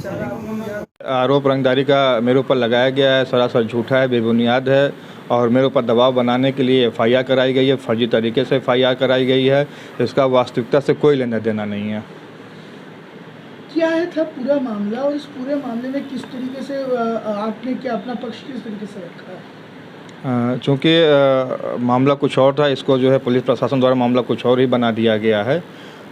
आरोप रंगदारी का मेरे ऊपर लगाया गया है, सरासर झूठा है, बेबुनियाद है और मेरे ऊपर दबाव बनाने के लिए एफआईआर कराई गई है, फर्जी तरीके से एफआईआर कराई गई है। इसका वास्तविकता से कोई लेना देना नहीं है। क्या है था पूरा मामला और इस पूरे मामले में किस तरीके से आपने क्या अपना पक्ष किस तरीके से रखा है? चूँकि मामला कुछ और था, इसको जो है पुलिस प्रशासन द्वारा मामला कुछ और ही बना दिया गया है।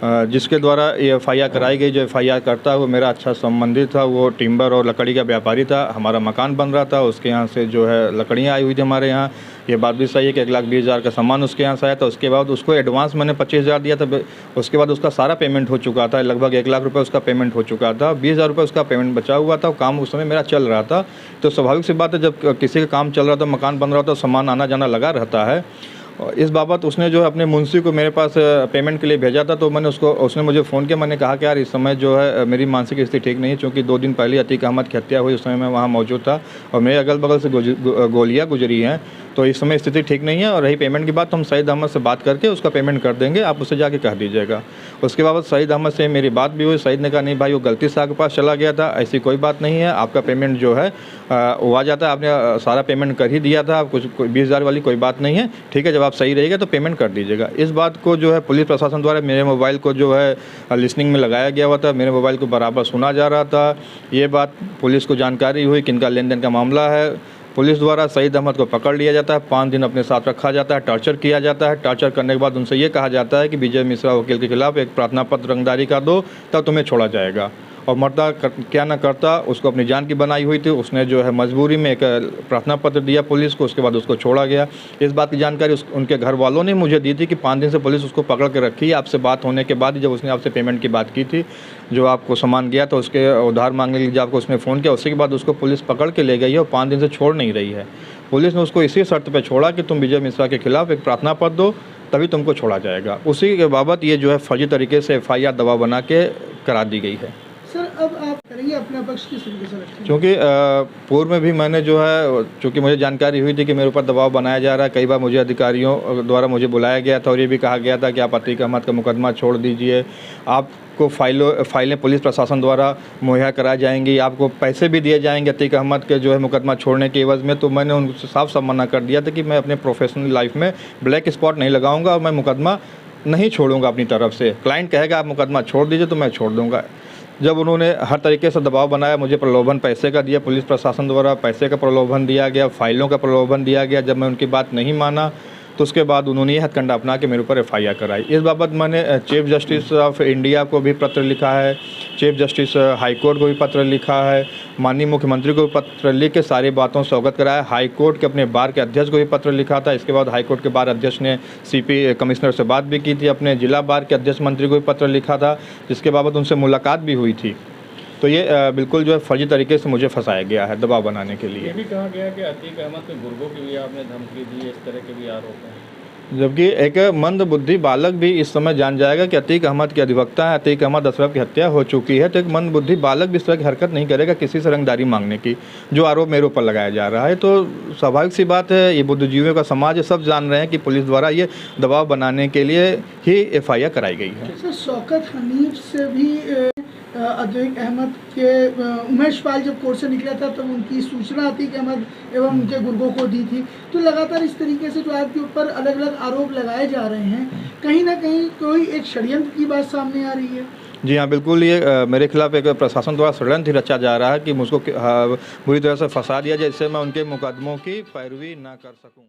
जिसके द्वारा ये एफआईआर कराई गई, जो एफआईआर करता है वो मेरा अच्छा संबंधी था, वो टिम्बर और लकड़ी का व्यापारी था। हमारा मकान बन रहा था, उसके यहाँ से जो है लकड़ियाँ आई हुई थी हमारे यहाँ। ये बात भी सही है कि 1,20,000 का सामान उसके यहाँ से आया था। उसके बाद उसको एडवांस मैंने 25,000 दिया था। उसके बाद उसका सारा पेमेंट हो चुका था, लगभग 1 लाख रुपये उसका पेमेंट हो चुका था। 20,000 रुपये उसका पेमेंट बचा हुआ था। काम उस समय मेरा चल रहा था। तो स्वाभाविक सी बात है, जब किसी का काम चल रहा था, मकान बन रहा था, सामान आना जाना लगा रहता है। इस बाबत उसने जो है अपने मुंशी को मेरे पास पेमेंट के लिए भेजा था। तो मैंने उसने मुझे फ़ोन किया। मैंने कहा कि यार इस समय जो है मेरी मानसिक स्थिति ठीक नहीं है, क्योंकि 2 दिन पहले अतीक अहमद की हत्या हुई, उस समय मैं वहाँ मौजूद था और मेरे अगल बगल से गोलियाँ गुजरी हैं। तो इस समय स्थिति ठीक नहीं है और रही पेमेंट की बात, तो हम सईद अहमद से बात करके उसका पेमेंट कर देंगे, आप उसे जाके कह दीजिएगा। उसके बाद सईद अहमद से मेरी बात भी हुई। सईद ने कहा नहीं भाई, वो गलती से आपके पास चला गया था, ऐसी कोई बात नहीं है, आपका पेमेंट जो है वो आ जाता है, आपने सारा पेमेंट कर ही दिया था, कुछ 20,000 वाली कोई बात नहीं है, ठीक है, जब आप सही रहेगा तो पेमेंट कर दीजिएगा। इस बात को जो है पुलिस प्रशासन द्वारा मेरे मोबाइल को जो है लिसनिंग में लगाया गया हुआ था, मेरे मोबाइल को बराबर सुना जा रहा था। ये बात पुलिस को जानकारी हुई कि इनका लेन देन का मामला है। पुलिस द्वारा सईद अहमद को पकड़ लिया जाता है, 5 दिन अपने साथ रखा जाता है, टॉर्चर किया जाता है। टॉर्चर करने के बाद उनसे ये कहा जाता है कि विजय मिश्रा वकील के खिलाफ एक प्रार्थना पत्र रंगदारी का दो, तब तुम्हें छोड़ा जाएगा। और मरता क्या ना करता, उसको अपनी जान की बनाई हुई थी, उसने जो है मजबूरी में एक प्रार्थना पत्र दिया पुलिस को, उसके बाद उसको छोड़ा गया। इस बात की जानकारी उनके घर वालों ने मुझे दी थी कि 5 दिन से पुलिस उसको पकड़ के रखी है। आपसे बात होने के बाद जब उसने आपसे पेमेंट की बात की थी, जो आपको सामान गया था उसके उधार मांगने के लिए आपको उसने फ़ोन किया, उसके बाद उसको पुलिस पकड़ के ले गई है और 5 दिन से छोड़ नहीं रही है। पुलिस ने उसको इसी शर्त पर छोड़ा कि तुम विजय मिश्रा के खिलाफ एक प्रार्थना पत्र दो, तभी तुमको छोड़ा जाएगा। उसी के बाबत ये जो है फर्जी तरीके से एफआईआर दबाव बना के करा दी गई है। सर, अब आप करेंगे अपना पक्ष किस तरीके से रखेंगे? क्योंकि पूर्व में भी मैंने जो है, चूँकि मुझे जानकारी हुई थी कि मेरे ऊपर दबाव बनाया जा रहा है, कई बार मुझे अधिकारियों द्वारा मुझे बुलाया गया था और ये भी कहा गया था कि आप अतीक अहमद का मुकदमा छोड़ दीजिए, आपको फाइलें पुलिस प्रशासन द्वारा मुहैया कराई जाएंगी, आपको पैसे भी दिए जाएंगे अतीक अहमद के जो है मुकदमा छोड़ने के एवज़ में। तो मैंने उनसे साफ साफ मना कर दिया था कि मैं अपने प्रोफेशनल लाइफ में ब्लैक स्पॉट नहीं लगाऊंगा और मैं मुकदमा नहीं छोड़ूंगा अपनी तरफ से। क्लाइंट कहेगा आप मुकदमा छोड़ दीजिए तो मैं छोड़ दूँगा। जब उन्होंने हर तरीके से दबाव बनाया, मुझे प्रलोभन पैसे का दिया, पुलिस प्रशासन द्वारा पैसे का प्रलोभन दिया गया, फाइलों का प्रलोभन दिया गया। जब मैं उनकी बात नहीं माना तो उसके बाद उन्होंने ये हथकंडा अपना के मेरे ऊपर एफआईआर कराई। इस बाबत मैंने चीफ जस्टिस ऑफ इंडिया को भी पत्र लिखा है, चीफ जस्टिस हाई कोर्ट को भी पत्र लिखा है, माननीय मुख्यमंत्री को भी पत्र लिख के सारी बातों से अवगत कराया। हाई कोर्ट के अपने बार के अध्यक्ष को भी पत्र लिखा था। इसके बाद हाई कोर्ट के बार अध्यक्ष ने सीपी कमिश्नर से बात भी की थी, अपने जिला बार के अध्यक्ष मंत्री को भी पत्र लिखा था, जिसके बाबत उनसे मुलाकात भी हुई थी। तो ये बिल्कुल जो है फर्जी तरीके से मुझे फंसाया गया है दबाव बनाने के लिए। ये भी कहा गया कि अतीक अहमद के गुर्गों की भी आपने धमकी दी, इस तरह के भी आरोप हैं। जबकि एक मंद बुद्धि बालक भी इस समय जान जाएगा कि अतीक अहमद के अधिवक्ता है, अतीक अहमद अशरफ की हत्या हो चुकी है, तो एक मंद बुद्धि बालक भी इस तरह की हरकत नहीं करेगा किसी से रंगदारी मांगने की, जो आरोप मेरे ऊपर लगाया जा रहा है। तो स्वाभाविक सी बात है, ये बुद्धिजीवियों का समाज है, सब जान रहे हैं कि पुलिस द्वारा ये दबाव बनाने के लिए ही एफआईआर कराई गई है। सर, शौकत हनीफ से भी अतीक अहमद के उमेश पाल जब कोर्ट से निकला था तब उनकी सूचना अतीक अहमद एवं उनके गुर्गों को दी थी। तो लगातार इस तरीके से जो आपके ऊपर अलग अलग आरोप लगाए जा रहे हैं, कहीं ना कहीं कोई एक षड्यंत्र की बात सामने आ रही है। जी हाँ, बिल्कुल, ये मेरे खिलाफ एक प्रशासन द्वारा षड्यंत्र रचा जा रहा है कि मुझको बुरी तरह से फंसा दिया जाए, जिससे मैं उनके मुकदमों की पैरवी ना कर सकूँ।